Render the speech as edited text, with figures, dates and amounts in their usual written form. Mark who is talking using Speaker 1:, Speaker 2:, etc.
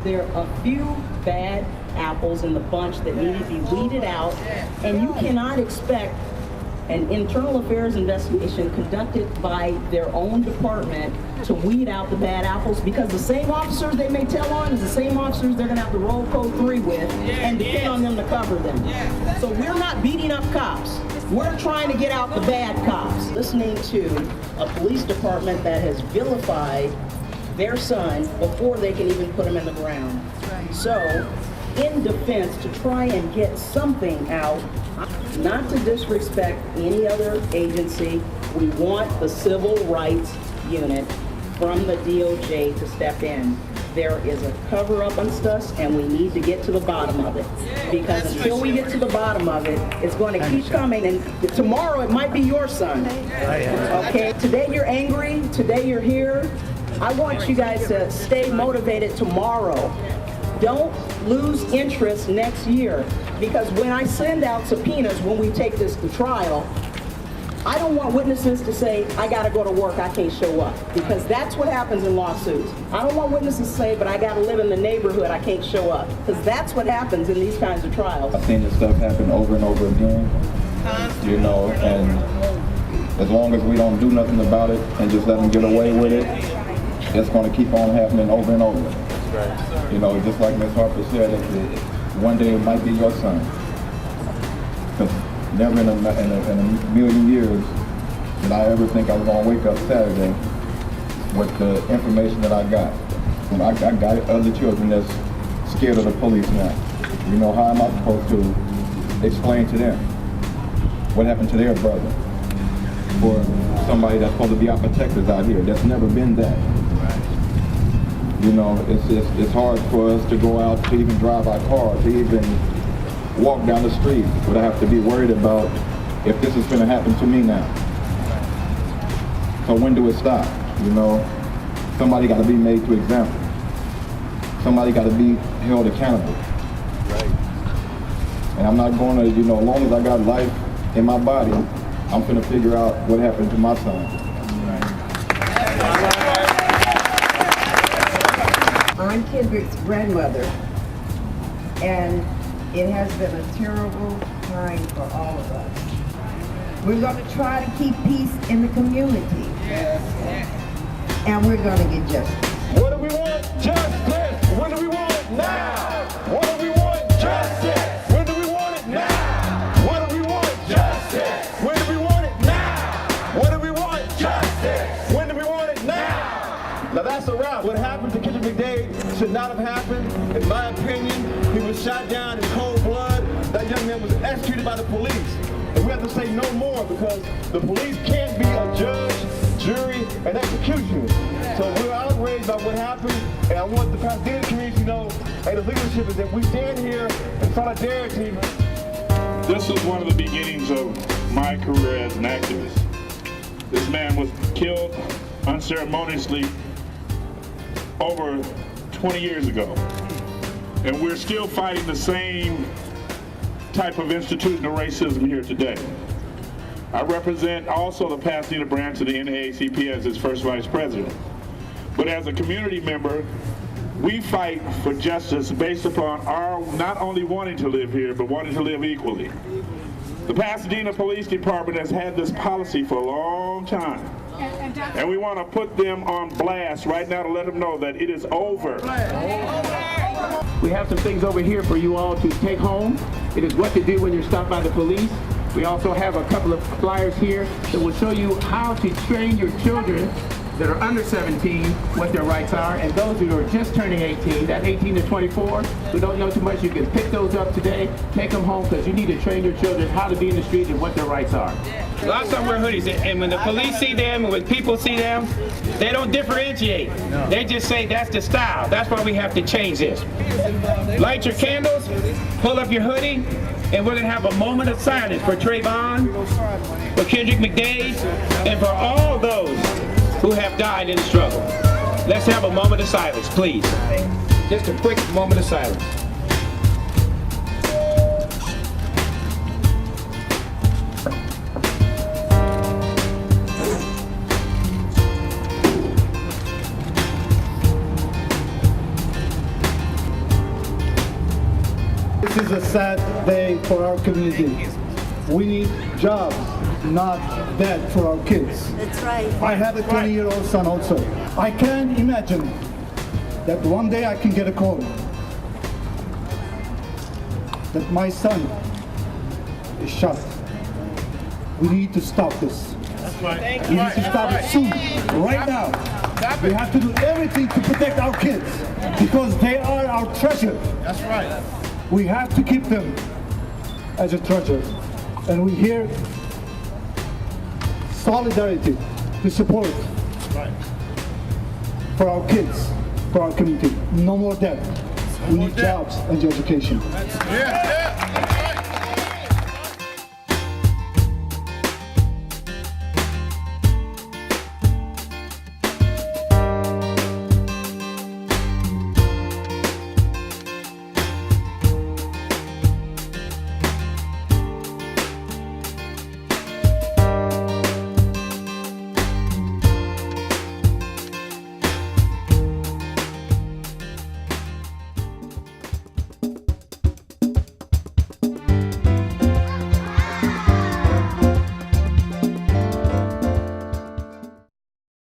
Speaker 1: There are a few bad apples in the bunch that need to be weeded out, and you cannot expect an internal affairs investigation conducted by their own department to weed out the bad apples, because the same officers they may tell on is the same officers they're going to have to roll code 3 with and depend on them to cover them. So we're not beating up cops. We're trying to get out the bad cops. Listening to a police department that has vilified their son before they can even put him in the ground. So, in defense, to try and get something out, not to disrespect any other agency, we want the Civil Rights Unit from the DOJ to step in. There is a cover-up on stuff, and we need to get to the bottom of it. Because until we get to the bottom of it, it's going to keep coming, and tomorrow it might be your son. Okay, today you're angry, today you're here. I want you guys to stay motivated tomorrow. Don't lose interest next year, because when I send out subpoenas when we take this to trial, I don't want witnesses to say, I gotta go to work, I can't show up, because that's what happens in lawsuits. I don't want witnesses to say, but I gotta live in the neighborhood, I can't show up, because that's what happens in these kinds of trials.
Speaker 2: I've seen this stuff happen over and over again, you know, and as long as we don't do nothing about it and just let them get away with it, it's going to keep on happening over and over. You know, just like Ms. Harper said, one day it might be your son. Because never in a million years did I ever think I was going to wake up Saturday with the information that I got. I got other children that's scared of the police now. You know, how am I supposed to explain to them what happened to their brother? For somebody that's supposed to be our protectors out here, that's never been that. You know, it's hard for us to go out to even drive our car, to even walk down the street, but I have to be worried about if this is going to happen to me now. So when do it stop? You know, somebody got to be made to example. Somebody got to be held accountable. And I'm not going to, you know, as long as I got life in my body, I'm going to figure out what happened to my son.
Speaker 3: I'm Kendric's grandmother, and it has been a terrible time for all of us. We're going to try to keep peace in the community, and we're going to get justice.
Speaker 4: What do we want? Justice! When do we want it? Now! What do we want? Justice! When do we want it? Now! What do we want? Justice! When do we want it? Now! What do we want? Justice! When do we want it? Now! Now that's a wrap. What happened to Kendrec McDade should not have happened. In my opinion, he was shot down in cold blood. That young man was executed by the police. And we have to say no more, because the police can't be a judge, jury, and executioner. So we're outraged by what happened, and I want the Pasadena community to know, hey, the leadership is that we stand here in solidarity.
Speaker 5: This was one of the beginnings of my career as an activist. This man was killed unceremoniously over 20 years ago. And we're still fighting the same type of institutional racism here today. I represent also the Pasadena branch of the NAACP as its first vice president. But as a community member, we fight for justice based upon our not only wanting to live here, but wanting to live equally. The Pasadena Police Department has had this policy for a long time. And we want to put them on blast right now to let them know that it is over.
Speaker 6: We have some things over here for you all to take home. It is what to do when you're stopped by the police. We also have a couple of flyers here that will show you how to train your children that are under 17 what their rights are, and those who are just turning 18, that 18 to 24, who don't know too much, you can pick those up today, take them home, because you need to train your children how to be in the street and what their rights are.
Speaker 7: A lot of them wear hoodies, and when the police see them, and when people see them, they don't differentiate. No. They just say that's the style. That's why we have to change this. Light your candles, pull up your hoodie, and we're going to have a moment of silence for Trayvon, for Kendrec McDade, and for all those who have died in the struggle. Let's have a moment of silence, please. Just a quick moment of silence.
Speaker 8: a sad day for our community. We need jobs, not debt for our kids.
Speaker 9: That's right.
Speaker 8: I have a 20-year-old son also. I can imagine that one day I can get a call that my son is shot. We need to stop this. We need to stop it soon, right now. We have to do everything to protect our kids because they are our treasure.
Speaker 4: That's right.
Speaker 8: We have to keep them as a treasure. And we here solidarity to support for our kids, for our community. No more debt. We need jobs and education.
Speaker 4: Yeah.